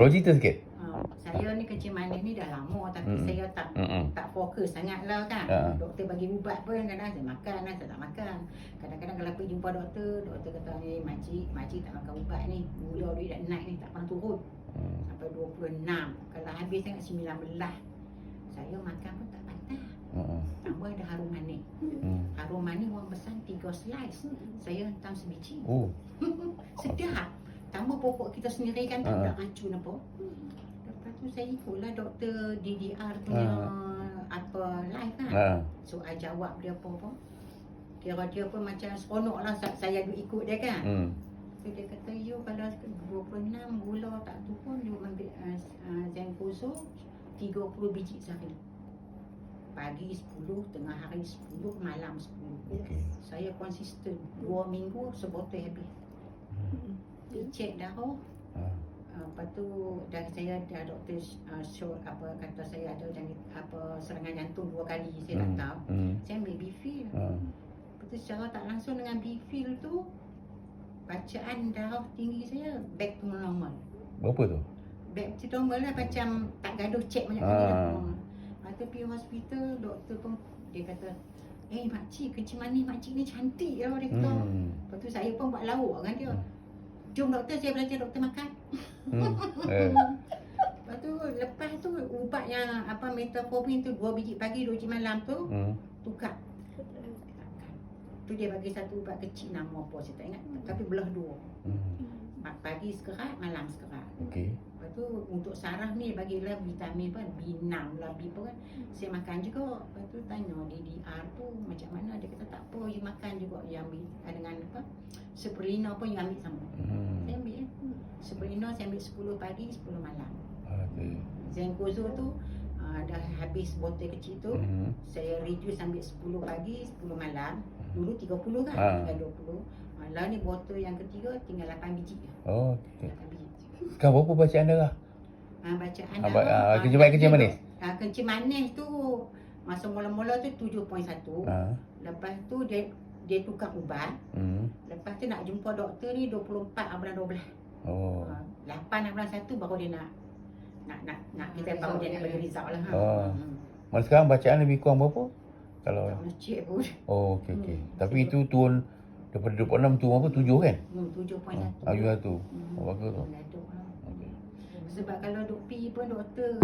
Kalau cerita sikit. Saya ni kencing manis ni dah lama tapi saya tak fokus sangat lah kan. Doktor bagi ubat pun kadang saya makan, saya tak makan. Kadang-kadang kalau pergi jumpa doktor kata ni makcik tak makan ubat ni, gula dia dah naik ni tak pernah turun. Sampai 26. Kalau habis sangat 19. Saya makan pun tak patah. Tambah ada harum manis. Harum manis orang pesan 3 slice. Saya hentam sebiji. Sedap. Tambah pokok kita sendiri kan tak ada racun apa. Lepas tu saya ikutlah doktor DDR punya live kan. Soal jawab dia apa-apa. Kira dia pun macam seronok lah saya ikut dia kan. So dia kata you kalau 26 gula tak turun you ambil Zenkozo 30 biji sehari. Pagi 10, tengah hari 10, malam 10. Saya konsisten 2 minggu sebotol habis. Dicek darah. Lepas tu dah saya dah doktor show kata saya ada serangan jantung 2 kali saya tak tahu. Saya ambil Bifil. Lepas tu secara tak langsung dengan Bifil tu bacaan darah tinggi saya back to normal. Berapa tu? Back to normal lah, macam tak gaduh cek banyak kali dah. Lepas tu pergi hospital, doktor pun dia kata makcik kencing manis makcik ni cantik lah dia kata. Lepas tu saya pun buat lawak dengan dia. Jom doktor, saya belajar doktor makan. Lepas tu ubat yang metformin tu 2 biji pagi 2 biji malam tu tukar. Tu dia bagi satu ubat kecil nama apa saya tak ingat tapi belah 2. Pagi sekerat, malam sekerat. Lepas tu untuk saraf ni bagilah vitamin kan B6 lah B apa kan. Saya makan juga. Lepas tu tanya DDR tu macam mana, dia kata tak apa you makan juga yang dengan Spirulina pun you ambil sama. Saya ambil Spirulina saya ambil 10 pagi 10 malam. Zenkozo tu dah habis botol kecil tu saya reduce ambil 10 pagi 10 malam. Dulu 30 kan, tinggal 20. Lah ni botol yang ketiga tinggal 8 biji. 8 biji. Sekarang berapa bacaan darah? Bacaan darah. Kencing manis? Kencing manis tu masa mula-mula tu 7.1. Lepas tu dia tukar ubat. Lepas tu nak jumpa doktor ni 24 bulan 12. 8 bulan 1 baru dia nak kita tahu dia nak bagi result lah. Masa sekarang bacaan lebih kurang berapa? Kalau tak nak cek pun. okey. Tapi itu turun daripada 26 turun apa 7 kan? 7.1. Bagus tu. Sebab kalau duk pi pun doktor